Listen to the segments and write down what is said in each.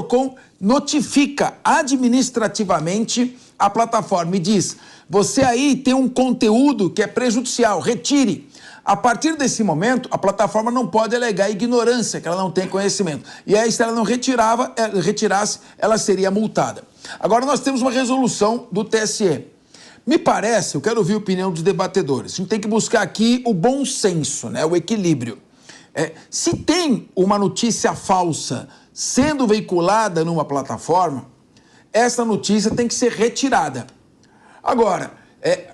PROCON notifica administrativamente a plataforma e diz: você aí tem um conteúdo que é prejudicial, retire. A partir desse momento, a plataforma não pode alegar ignorância, que ela não tem conhecimento. E aí, se ela não retirasse, ela seria multada. Agora, nós temos uma resolução do TSE. Me parece, eu quero ouvir a opinião dos debatedores, a gente tem que buscar aqui o bom senso, né, o equilíbrio. Se tem uma notícia falsa sendo veiculada numa plataforma, essa notícia tem que ser retirada. Agora,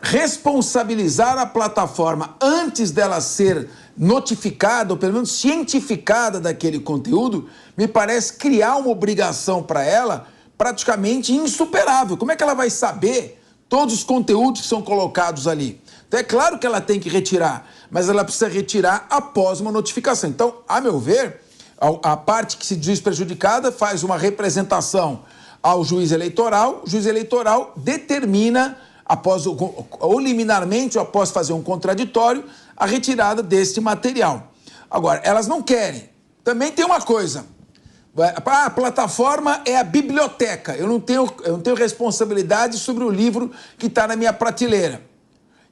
responsabilizar a plataforma antes dela ser notificada, ou pelo menos cientificada daquele conteúdo, me parece criar uma obrigação para ela praticamente insuperável. Como é que ela vai saber todos os conteúdos que são colocados ali? Então é claro que ela tem que retirar, mas ela precisa retirar após uma notificação. Então, a meu ver, a parte que se diz prejudicada faz uma representação ao juiz eleitoral, o juiz eleitoral determina, ou liminarmente, ou após fazer um contraditório, a retirada deste material. Agora, elas não querem. Também tem uma coisa: a plataforma é a biblioteca, eu não tenho responsabilidade sobre o livro que está na minha prateleira.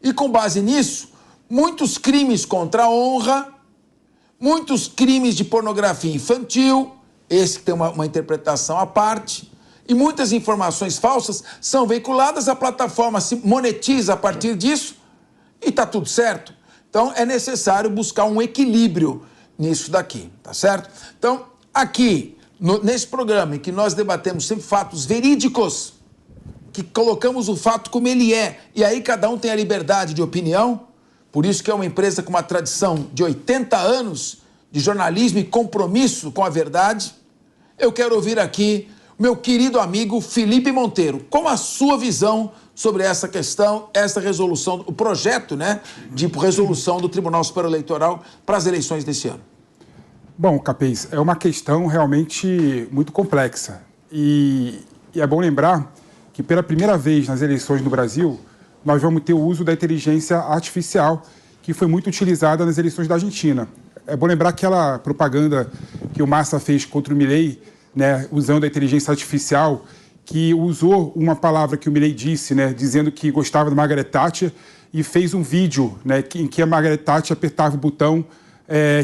E com base nisso, muitos crimes contra a honra, muitos crimes de pornografia infantil, esse que tem uma interpretação à parte, e muitas informações falsas são veiculadas, a plataforma se monetiza a partir disso e está tudo certo. Então é necessário buscar um equilíbrio nisso daqui, tá certo? Então, aqui, nesse programa em que nós debatemos sempre fatos verídicos, que colocamos o fato como ele é, e aí cada um tem a liberdade de opinião, por isso que é uma empresa com uma tradição de 80 anos de jornalismo e compromisso com a verdade, eu quero ouvir aqui meu querido amigo Felipe Monteiro, qual a sua visão sobre essa questão, essa resolução, o projeto, né, de resolução do Tribunal Superior Eleitoral para as eleições desse ano? Bom, Capês, é uma questão realmente muito complexa. E é bom lembrar que pela primeira vez nas eleições no Brasil, nós vamos ter o uso da inteligência artificial, que foi muito utilizada nas eleições da Argentina. É bom lembrar aquela propaganda que o Massa fez contra o Milei, né, usando a inteligência artificial, que usou uma palavra que o Milei disse, né, dizendo que gostava da Margaret Thatcher, e fez um vídeo, né, em que a Margaret Thatcher apertava o botão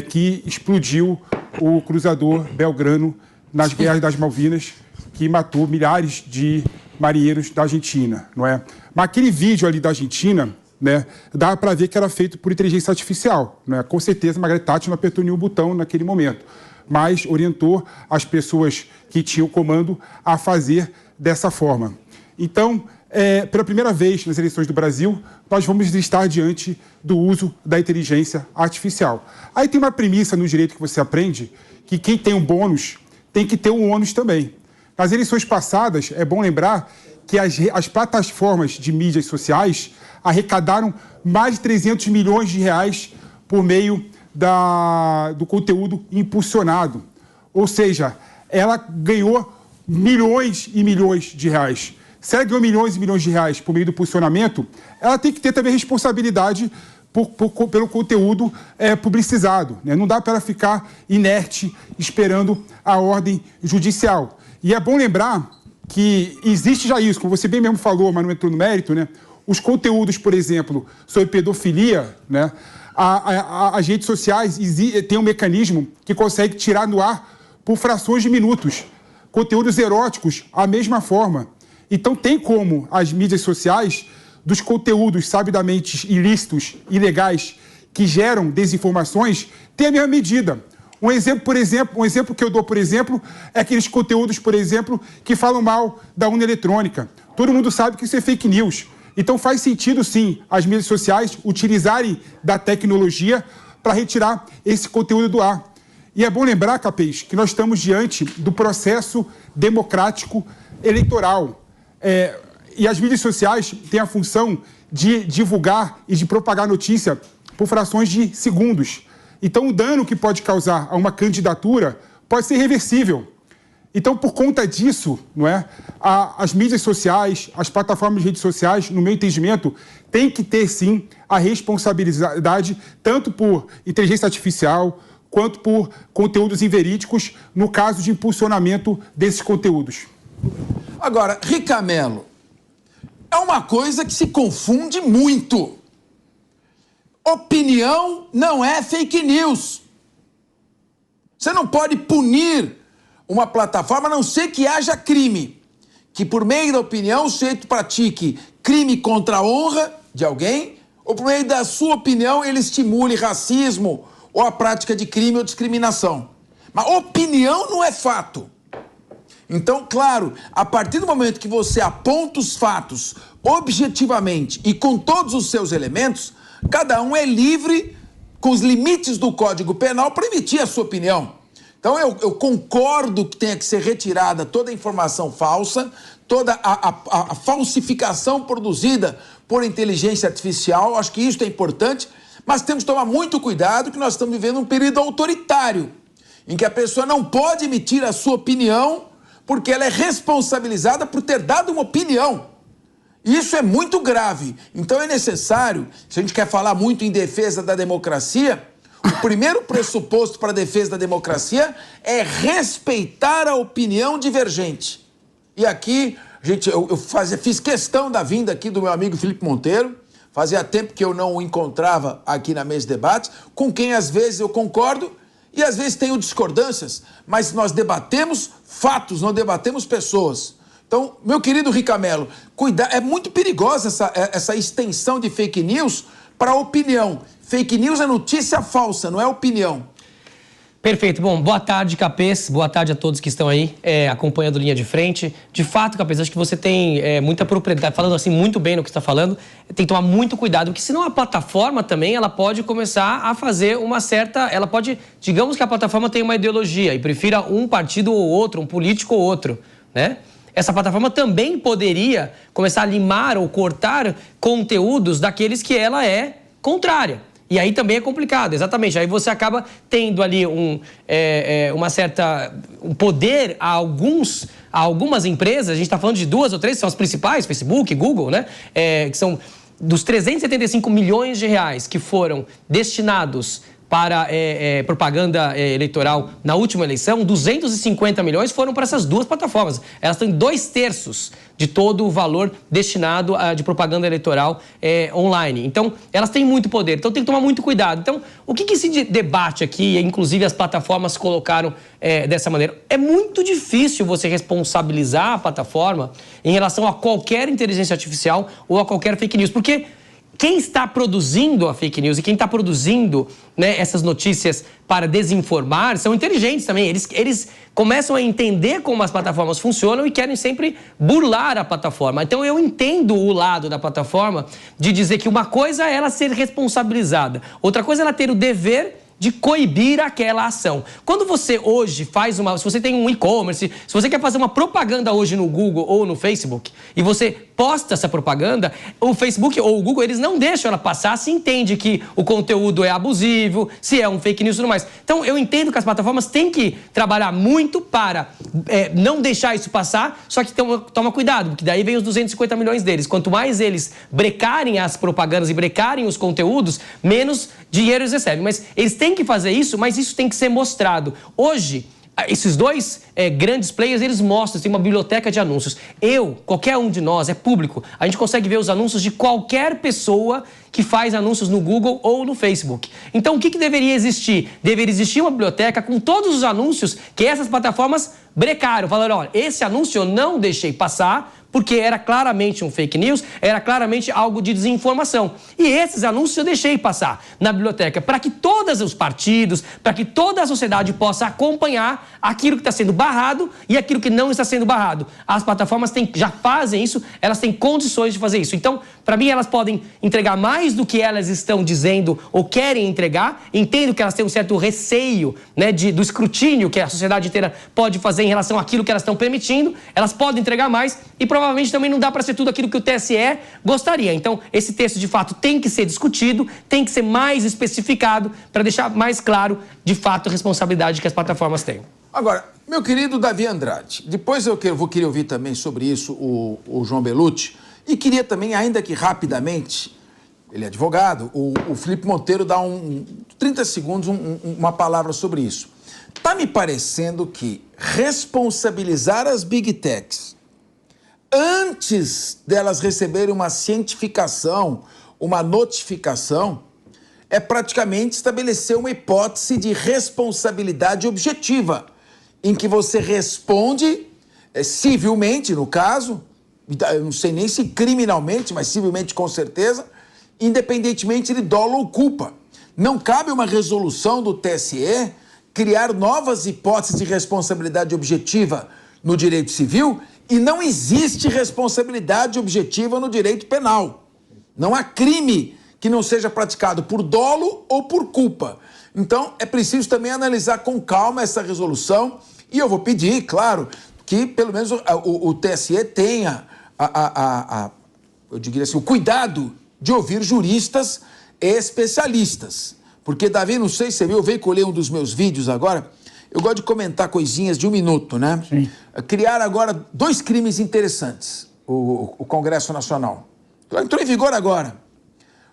que explodiu o cruzador Belgrano nas guerras das Malvinas, que matou milhares de marinheiros da Argentina, não é? Mas aquele vídeo ali da Argentina, né, dá para ver que era feito por inteligência artificial, né? Com certeza a Margaret Thatcher não apertou nenhum botão naquele momento, mas orientou as pessoas que tinham o comando a fazer dessa forma. Então, pela primeira vez nas eleições do Brasil, nós vamos estar diante do uso da inteligência artificial. Aí tem uma premissa no direito que você aprende, que quem tem um bônus tem que ter um ônus também. Nas eleições passadas, é bom lembrar que as plataformas de mídias sociais arrecadaram mais de 300 milhões de reais por meio do conteúdo impulsionado. Ou seja, ela ganhou milhões e milhões de reais. Se ela ganhou milhões e milhões de reais por meio do impulsionamento, ela tem que ter também responsabilidade pelo conteúdo publicizado, né? Não dá para ela ficar inerte esperando a ordem judicial. E é bom lembrar que existe já isso, como você bem mesmo falou, mas não entrou no mérito, né? Os conteúdos, por exemplo, sobre pedofilia, né? As redes sociais têm um mecanismo que consegue tirar no ar por frações de minutos. Conteúdos eróticos, a mesma forma. Então tem como as mídias sociais, dos conteúdos sabidamente ilícitos, ilegais, que geram desinformações, ter a mesma medida. Um exemplo que eu dou, por exemplo, é aqueles conteúdos, por exemplo, que falam mal da urna eletrônica. Todo mundo sabe que isso é fake news. Então faz sentido, sim, as mídias sociais utilizarem da tecnologia para retirar esse conteúdo do ar. E é bom lembrar, Capês, que nós estamos diante do processo democrático eleitoral. E as mídias sociais têm a função de divulgar e de propagar notícia por frações de segundos. Então, o dano que pode causar a uma candidatura pode ser irreversível. Então, por conta disso, não é, as mídias sociais, as plataformas de redes sociais, no meu entendimento, têm que ter, sim, a responsabilidade, tanto por inteligência artificial, quanto por conteúdos inverídicos, no caso de impulsionamento desses conteúdos. Agora, Ricamelo, é uma coisa que se confunde muito. Opinião não é fake news. Você não pode punir uma plataforma, a não ser que haja crime. Que por meio da opinião o sujeito pratique crime contra a honra de alguém, ou por meio da sua opinião ele estimule racismo ou a prática de crime ou discriminação. Mas opinião não é fato. Então, claro, a partir do momento que você aponta os fatos objetivamente e com todos os seus elementos, cada um é livre, com os limites do Código Penal, para emitir a sua opinião. Então, eu concordo que tenha que ser retirada toda a informação falsa, toda a falsificação produzida por inteligência artificial. Acho que isso é importante, mas temos que tomar muito cuidado que nós estamos vivendo um período autoritário, em que a pessoa não pode emitir a sua opinião porque ela é responsabilizada por ter dado uma opinião. Isso é muito grave. Então é necessário, se a gente quer falar muito em defesa da democracia, o primeiro pressuposto para a defesa da democracia é respeitar a opinião divergente. E aqui, gente, eu fiz questão da vinda aqui do meu amigo Felipe Monteiro. Fazia tempo que eu não o encontrava aqui na mesa de debates, com quem às vezes eu concordo e às vezes tenho discordâncias, mas nós debatemos fatos, não debatemos pessoas. Então, meu querido Ricamelo, é muito perigosa essa extensão de fake news para a opinião. Fake news é notícia falsa, não é opinião. Perfeito. Bom, boa tarde, Capês. Boa tarde a todos que estão aí acompanhando Linha de Frente. De fato, Capês, acho que você tem muita propriedade, falando assim muito bem no que está falando, tem que tomar muito cuidado, porque senão a plataforma também, ela pode começar a fazer uma certa... Ela pode, digamos que a plataforma tem uma ideologia e prefira um partido ou outro, um político ou outro, né? Essa plataforma também poderia começar a limar ou cortar conteúdos daqueles que ela é contrária. E aí também é complicado, exatamente. Aí você acaba tendo ali um poder a algumas empresas, a gente está falando de 2 ou 3, são as principais, Facebook, Google, né? Que são dos 375 milhões de reais que foram destinados para propaganda eleitoral na última eleição, 250 milhões foram para essas duas plataformas. Elas têm 2/3 de todo o valor destinado de propaganda eleitoral online. Então, elas têm muito poder. Então, tem que tomar muito cuidado. Então, o que se debate aqui, inclusive as plataformas colocaram dessa maneira? É muito difícil você responsabilizar a plataforma em relação a qualquer inteligência artificial ou a qualquer fake news, porque quem está produzindo a fake news e quem está produzindo, né, essas notícias para desinformar são inteligentes também. Eles começam a entender como as plataformas funcionam e querem sempre burlar a plataforma. Então eu entendo o lado da plataforma de dizer que uma coisa é ela ser responsabilizada, outra coisa é ela ter o dever de coibir aquela ação. Quando você hoje se você tem um e-commerce, se você quer fazer uma propaganda hoje no Google ou no Facebook e você posta essa propaganda, o Facebook ou o Google, eles não deixam ela passar se entende que o conteúdo é abusivo, se é um fake news e tudo mais. Então, eu entendo que as plataformas têm que trabalhar muito para não deixar isso passar, só que toma cuidado, porque daí vem os 250 milhões deles. Quanto mais eles brecarem as propagandas e brecarem os conteúdos, menos dinheiro eles recebem. Mas eles têm que fazer isso, mas isso tem que ser mostrado. Hoje, esses dois grandes players, eles mostram, tem uma biblioteca de anúncios. Qualquer um de nós, é público, a gente consegue ver os anúncios de qualquer pessoa que faz anúncios no Google ou no Facebook. Então, o que deveria existir? Deveria existir uma biblioteca com todos os anúncios que essas plataformas brecaram. Falaram, olha, esse anúncio eu não deixei passar porque era claramente um fake news, era claramente algo de desinformação. E esses anúncios eu deixei passar na biblioteca para que todos os partidos, para que toda a sociedade possa acompanhar aquilo que está sendo barrado e aquilo que não está sendo barrado. As plataformas já fazem isso, elas têm condições de fazer isso. Então, para mim, elas podem entregar mais do que elas estão dizendo ou querem entregar. Entendo que elas têm um certo receio, né, do escrutínio que a sociedade inteira pode fazer em relação àquilo que elas estão permitindo. Elas podem entregar mais e provavelmente também não dá para ser tudo aquilo que o TSE gostaria. Então, esse texto, de fato, tem que ser discutido, tem que ser mais especificado para deixar mais claro, de fato, a responsabilidade que as plataformas têm. Agora, meu querido Davi Andrade, depois eu vou querer ouvir também sobre isso o João Belucci, e queria também, ainda que rapidamente, ele é advogado. O Felipe Monteiro dá 30 segundos uma palavra sobre isso. Está me parecendo que responsabilizar as Big Techs antes delas receberem uma cientificação, uma notificação, é praticamente estabelecer uma hipótese de responsabilidade objetiva, em que você responde civilmente, no caso, eu não sei nem se criminalmente, mas civilmente com certeza, independentemente de dolo ou culpa. Não cabe uma resolução do TSE criar novas hipóteses de responsabilidade objetiva no direito civil e não existe responsabilidade objetiva no direito penal. Não há crime que não seja praticado por dolo ou por culpa. Então, é preciso também analisar com calma essa resolução e eu vou pedir, claro, que pelo menos o TSE tenha eu diria assim, o cuidado de ouvir juristas e especialistas. Porque, Davi, não sei se você viu, eu veiculei um dos meus vídeos agora, eu gosto de comentar coisinhas de 1 minuto, né? Sim. Criaram agora 2 crimes interessantes, o Congresso Nacional. Entrou em vigor agora.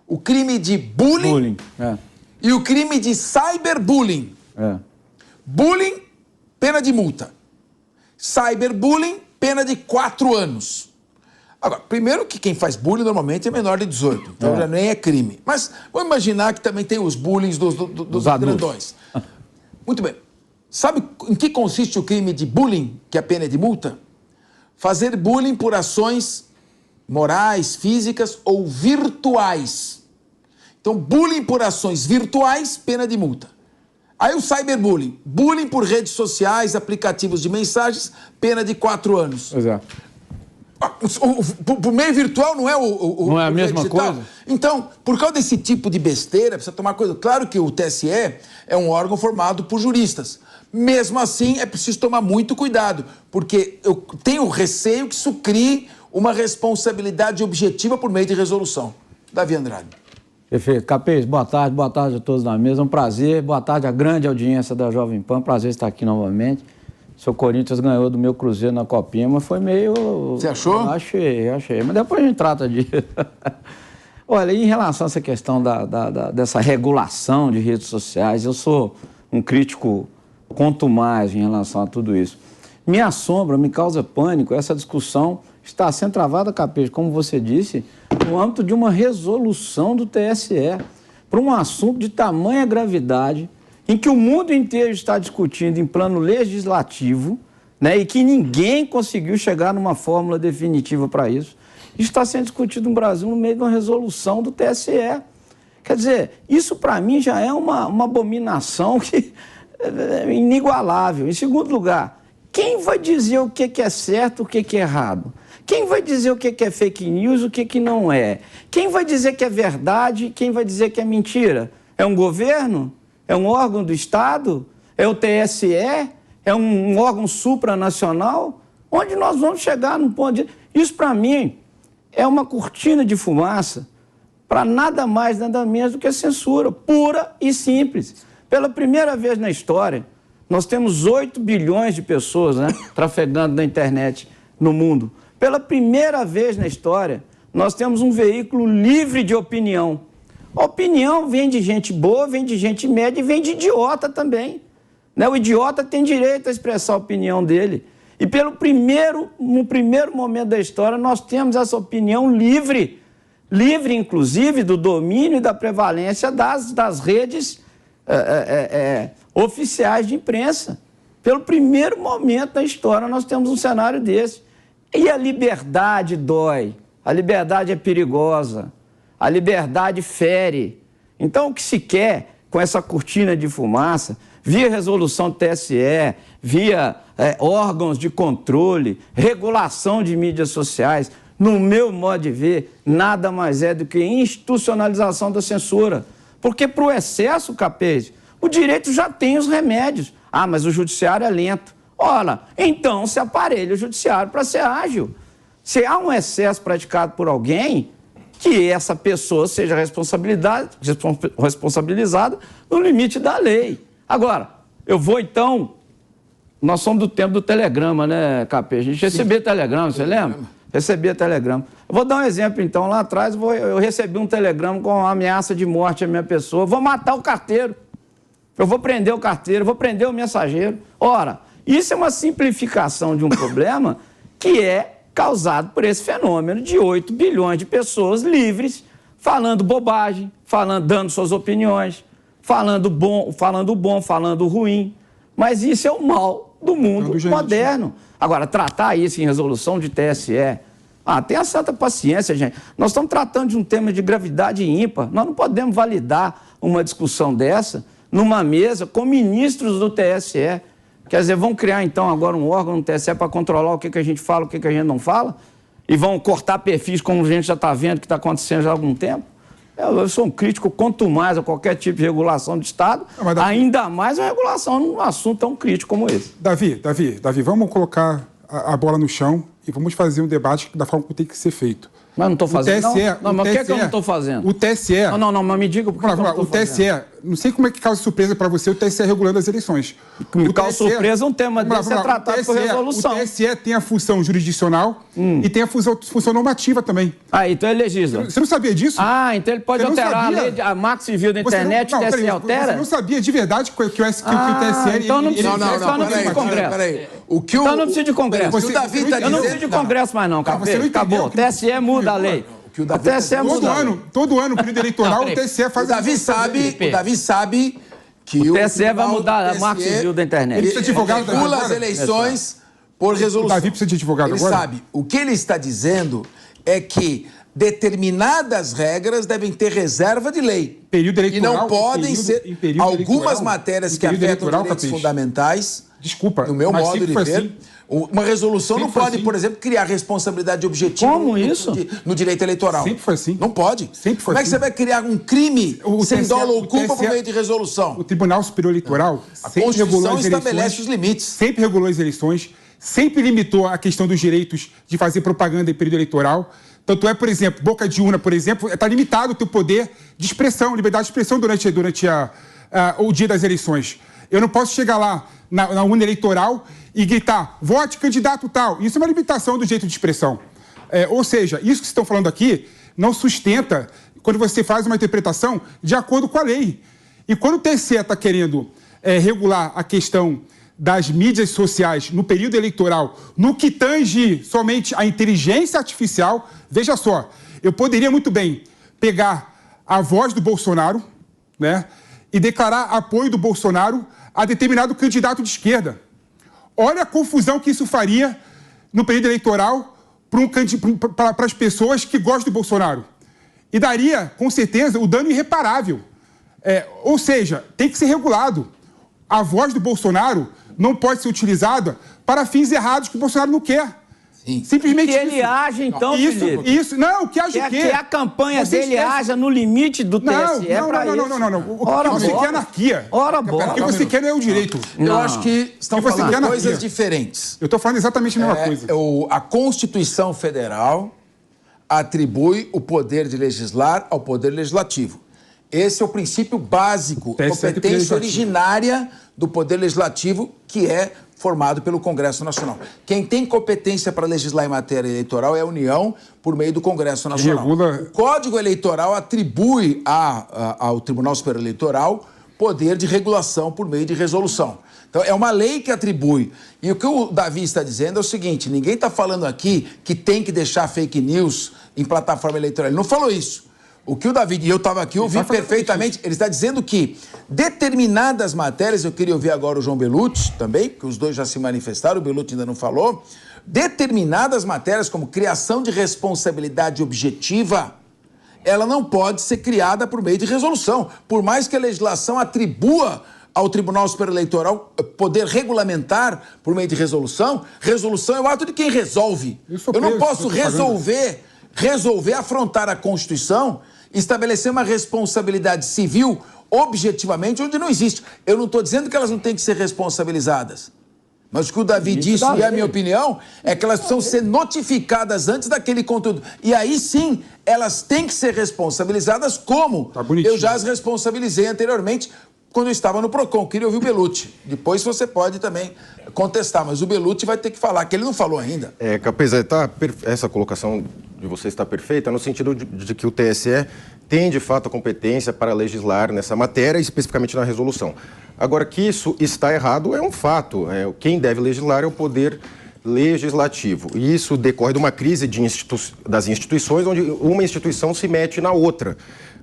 O crime de bullying e o crime de cyberbullying. Bullying, pena de multa. Cyberbullying, pena de 4 anos. Agora, primeiro que quem faz bullying normalmente é menor de 18, então já nem é crime. Mas vamos imaginar que também tem os bullying dos grandões. Muito bem. Sabe em que consiste o crime de bullying, que a pena é de multa? Fazer bullying por ações morais, físicas ou virtuais. Então, bullying por ações virtuais, pena de multa. Aí o cyberbullying. Bullying por redes sociais, aplicativos de mensagens, pena de 4 anos. Exato. Por meio virtual não é não é a mesma digital? coisa? Então, por causa desse tipo de besteira, precisa tomar cuidado. Claro que o TSE é um órgão formado por juristas. Mesmo assim, é preciso tomar muito cuidado, porque eu tenho receio que isso crie uma responsabilidade objetiva por meio de resolução. Davi Andrade. Perfeito. Capês, boa tarde a todos na mesa. Um prazer, boa tarde à grande audiência da Jovem Pan. Prazer estar aqui novamente. Seu Corinthians ganhou do meu Cruzeiro na Copinha, mas foi meio... Você achou? Achei. Mas depois a gente trata disso. Olha, em relação a essa questão dessa regulação de redes sociais, eu sou um crítico contumaz em relação a tudo isso. Me assombra, me causa pânico, essa discussão está sendo travada, Capês, como você disse, no âmbito de uma resolução do TSE, para um assunto de tamanha gravidade, em que o mundo inteiro está discutindo em plano legislativo, né, e que ninguém conseguiu chegar numa fórmula definitiva para isso. Está sendo discutido no Brasil no meio de uma resolução do TSE. Quer dizer, isso para mim já é uma abominação que é inigualável. Em segundo lugar, quem vai dizer o que é certo, o que é errado? Quem vai dizer o que é fake news, o que não é? Quem vai dizer que é verdade, quem vai dizer que é mentira? É um governo? É um órgão do Estado? É o TSE? É um órgão supranacional? Onde nós vamos chegar num ponto de... Isso, para mim, é uma cortina de fumaça para nada mais, nada menos do que a censura, pura e simples. Pela primeira vez na história, nós temos 8 bilhões de pessoas, né, trafegando na internet no mundo. Pela primeira vez na história, nós temos um veículo livre de opinião. A opinião vem de gente boa, vem de gente média e vem de idiota também. Né? O idiota tem direito a expressar a opinião dele. E no primeiro momento da história, nós temos essa opinião livre. Livre, inclusive, do domínio e da prevalência das redes oficiais de imprensa. Pelo primeiro momento da história, nós temos um cenário desse. E a liberdade dói. A liberdade é perigosa. A liberdade fere. Então, o que se quer com essa cortina de fumaça, via resolução do TSE, via órgãos de controle, regulação de mídias sociais, no meu modo de ver, nada mais é do que institucionalização da censura. Porque para o excesso, Capês, o direito já tem os remédios. Ah, mas o judiciário é lento. Ora, então se aparelha o judiciário para ser ágil. Se há um excesso praticado por alguém, que essa pessoa seja responsabilizada no limite da lei. Agora, eu vou então... Nós somos do tempo do telegrama, né, Capê? A gente recebia telegrama, você lembra? Recebia telegrama. Eu vou dar um exemplo, então. Lá atrás, eu recebi um telegrama com uma ameaça de morte à minha pessoa. Eu vou matar o carteiro. Eu vou prender o carteiro, vou prender o mensageiro. Ora, isso é uma simplificação de um problema que é causado por esse fenômeno de 8 bilhões de pessoas livres, falando bobagem, dando suas opiniões, falando bom, falando ruim. Mas isso é o mal do mundo moderno. Agora, tratar isso em resolução de TSE... tenha santa paciência, gente. Nós estamos tratando de um tema de gravidade ímpar. Nós não podemos validar uma discussão dessa numa mesa com ministros do TSE. Quer dizer, vão criar, então, agora um órgão no TSE para controlar o que a gente fala, o que a gente não fala? E vão cortar perfis, como a gente já está vendo que está acontecendo já há algum tempo? Eu sou um crítico, quanto mais a qualquer tipo de regulação do Estado, ainda mais a regulação num assunto tão crítico como esse. Davi, vamos colocar a bola no chão e vamos fazer um debate da forma que tem que ser feito. Mas não estou fazendo, o TSE, não? Mas o que é que eu não estou fazendo? O TSE... Não, mas me diga por que eu não estou fazendo. O TSE, não sei como é que causa surpresa para você o TSE regulando as eleições. Me causa surpresa um tema desse é tratado por resolução. O TSE tem a função jurisdicional e tem a função normativa também. Então ele legisla. Você não sabia disso? Então ele pode alterar a lei, a marca civil da internet, o TSE altera? Você não sabia de verdade que o TSE... Então não precisa de Congresso. Peraí. Então não precisa de Congresso. O Davi está dizendo... Eu não preciso de Congresso mais não, acabou. O TSE muda a lei. O TSE todo ano, período eleitoral, o TSE faz... O Davi sabe que o TSE vai mudar a marca civil da internet. Ele regula as eleições por resolução. O Davi precisa de advogado agora? Ele sabe. O que ele está dizendo é que determinadas regras devem ter reserva de lei. Período eleitoral... E não podem ser... Algumas matérias que afetam direitos fundamentais... Desculpa, no meu modo de ver... Uma resolução não pode, por exemplo, criar responsabilidade objetiva no direito eleitoral. Sempre foi assim. Não pode. Sempre foi Como é que você vai criar um crime sem dolo ou culpa por meio de resolução? O Tribunal Superior Eleitoral a Constituição estabelece os limites. Sempre regulou as eleições, sempre limitou a questão dos direitos de fazer propaganda em período eleitoral. Tanto é, por exemplo, boca de urna, por exemplo, está limitado o teu poder de expressão, liberdade de expressão durante o dia das eleições. Eu não posso chegar lá na urna eleitoral e gritar, vote candidato tal. Isso é uma limitação do direito de expressão. Ou seja, isso que vocês estão falando aqui não sustenta quando você faz uma interpretação de acordo com a lei. E quando o TSE está querendo regular a questão das mídias sociais no período eleitoral, no que tange somente a inteligência artificial, veja só, eu poderia muito bem pegar a voz do Bolsonaro, né, e declarar apoio do Bolsonaro a determinado candidato de esquerda. Olha a confusão que isso faria no período eleitoral para as pessoas que gostam do Bolsonaro. E daria, com certeza, o dano irreparável. Ou seja, tem que ser regulado. A voz do Bolsonaro não pode ser utilizada para fins errados que o Bolsonaro não quer. Sim. Simplesmente que ele age, então, Felipe. Que age o quê? Que a campanha dele haja no limite do TSE para isso. Não. O que você quer é anarquia. O que você quer não é o direito. Eu acho que estão falando coisas diferentes. Eu estou falando exatamente a mesma coisa. A Constituição Federal atribui o poder de legislar ao Poder Legislativo. Esse é o princípio básico, competência originária do Poder Legislativo, que é formado pelo Congresso Nacional. Quem tem competência para legislar em matéria eleitoral é a União, por meio do Congresso Nacional. O Código Eleitoral atribui ao Tribunal Superior Eleitoral poder de regulação por meio de resolução. Então, é uma lei que atribui. E o que o Davi está dizendo é o seguinte, ninguém está falando aqui que tem que deixar fake news em plataforma eleitoral. Ele não falou isso. O que o Davi, e eu estava aqui, ouvi perfeitamente, ele está dizendo que determinadas matérias, eu queria ouvir agora o João Bellucci também, que os dois já se manifestaram, o Bellucci ainda não falou, determinadas matérias como criação de responsabilidade objetiva, ela não pode ser criada por meio de resolução. Por mais que a legislação atribua ao Tribunal Superior Eleitoral poder regulamentar por meio de resolução, resolução é o ato de quem resolve. Eu não posso resolver, afrontar a Constituição, estabelecer uma responsabilidade civil objetivamente onde não existe. Eu não estou dizendo que elas não têm que ser responsabilizadas. Mas o que o Davi disse, e a minha opinião, é que elas precisam ser notificadas antes daquele conteúdo. E aí sim, elas têm que ser responsabilizadas como eu já as responsabilizei anteriormente quando eu estava no PROCON. Queria ouvir o Bellucci. Depois você pode também contestar, mas o Bellucci vai ter que falar, que ele não falou ainda. Capês, essa colocação de você está perfeita no sentido de que o TSE tem, de fato, a competência para legislar nessa matéria, especificamente na resolução. Agora, que isso está errado é um fato. Quem deve legislar é o Poder Legislativo. E isso decorre de uma crise das instituições, onde uma instituição se mete na outra.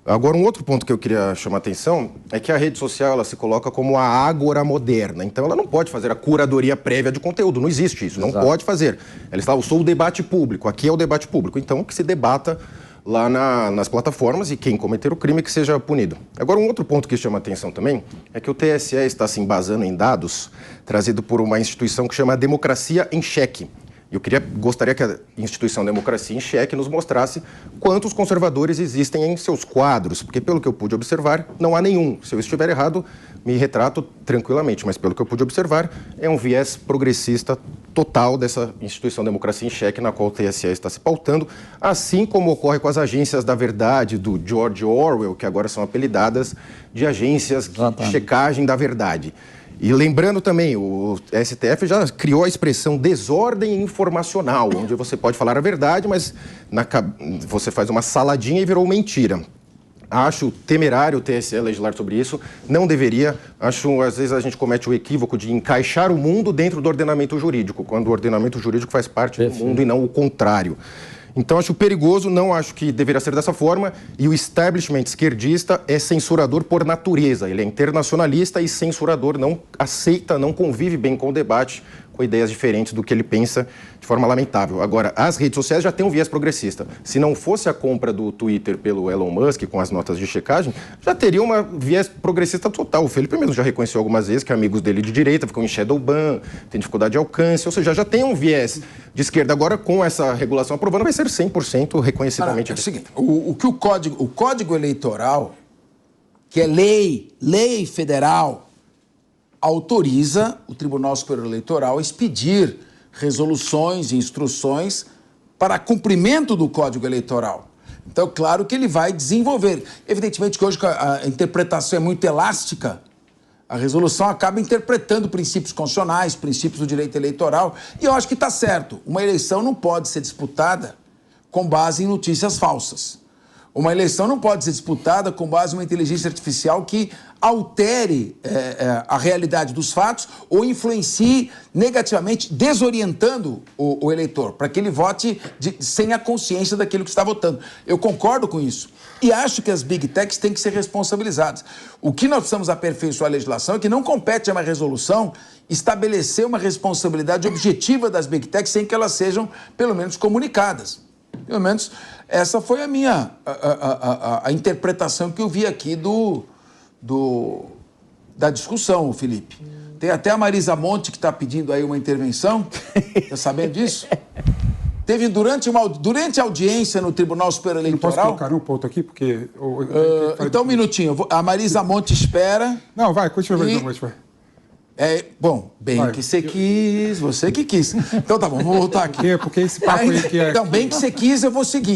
Agora, um outro ponto que eu queria chamar a atenção é que a rede social ela se coloca como a ágora moderna. Então, ela não pode fazer a curadoria prévia de conteúdo. Não existe isso. Não pode fazer. Ela está, eu sou o debate público. Aqui é o debate público. Então, que se debata lá nas plataformas e quem cometer o crime que seja punido. Agora, um outro ponto que chama a atenção também é que o TSE está se embasando em dados trazido por uma instituição que chama Democracia em Cheque. Eu gostaria que a instituição Democracia em Cheque nos mostrasse quantos conservadores existem em seus quadros, porque pelo que eu pude observar, não há nenhum. Se eu estiver errado, me retrato tranquilamente, mas pelo que eu pude observar, é um viés progressista total dessa instituição Democracia em Cheque, na qual o TSE está se pautando, assim como ocorre com as agências da verdade do George Orwell, que agora são apelidadas de agências de checagem da verdade. E lembrando também, o STF já criou a expressão desordem informacional, onde você pode falar a verdade, mas você faz uma saladinha e virou mentira. Acho temerário o TSE legislar sobre isso, não deveria. Acho, às vezes, a gente comete o equívoco de encaixar o mundo dentro do ordenamento jurídico, quando o ordenamento jurídico faz parte do mundo e não o contrário. Então, acho perigoso, não acho que deveria ser dessa forma, e o establishment esquerdista é censurador por natureza. Ele é internacionalista e censurador, não aceita, não convive bem com o debate, com ideias diferentes do que ele pensa, de forma lamentável. Agora, as redes sociais já têm um viés progressista. Se não fosse a compra do Twitter pelo Elon Musk, com as notas de checagem, já teria uma viés progressista total. O Felipe mesmo já reconheceu algumas vezes que amigos dele de direita ficam em shadow ban, tem dificuldade de alcance, ou seja, já tem um viés de esquerda. Agora, com essa regulação aprovando, vai ser 100% reconhecidamente. É o seguinte, o Código Eleitoral, que é lei federal, autoriza o Tribunal Superior Eleitoral a expedir resoluções e instruções para cumprimento do Código Eleitoral. Então, claro que ele vai desenvolver. Evidentemente que hoje a interpretação é muito elástica, a resolução acaba interpretando princípios constitucionais, princípios do direito eleitoral, e eu acho que está certo. Uma eleição não pode ser disputada com base em notícias falsas. Uma eleição não pode ser disputada com base em uma inteligência artificial que altere a realidade dos fatos ou influencie negativamente, desorientando o eleitor, para que ele vote sem a consciência daquilo que está votando. Eu concordo com isso. E acho que as Big Techs têm que ser responsabilizadas. O que nós precisamos aperfeiçoar a legislação é que não compete a uma resolução estabelecer uma responsabilidade objetiva das Big Techs sem que elas sejam, pelo menos, comunicadas. Pelo menos essa foi a minha a interpretação que eu vi aqui da discussão, Felipe. Tem até a Marisa Monte que está pedindo aí uma intervenção. Está sabendo disso? Teve durante a audiência no Tribunal Superior Eleitoral... Não posso colocar um ponto aqui, porque... então, um minutinho. A Marisa Monte espera... Não, vai, continua. Bom, bem que você quis, você que quis. Então tá bom, vou voltar aqui. Porque esse papo aí que é... Então, bem que você quis, eu vou seguir.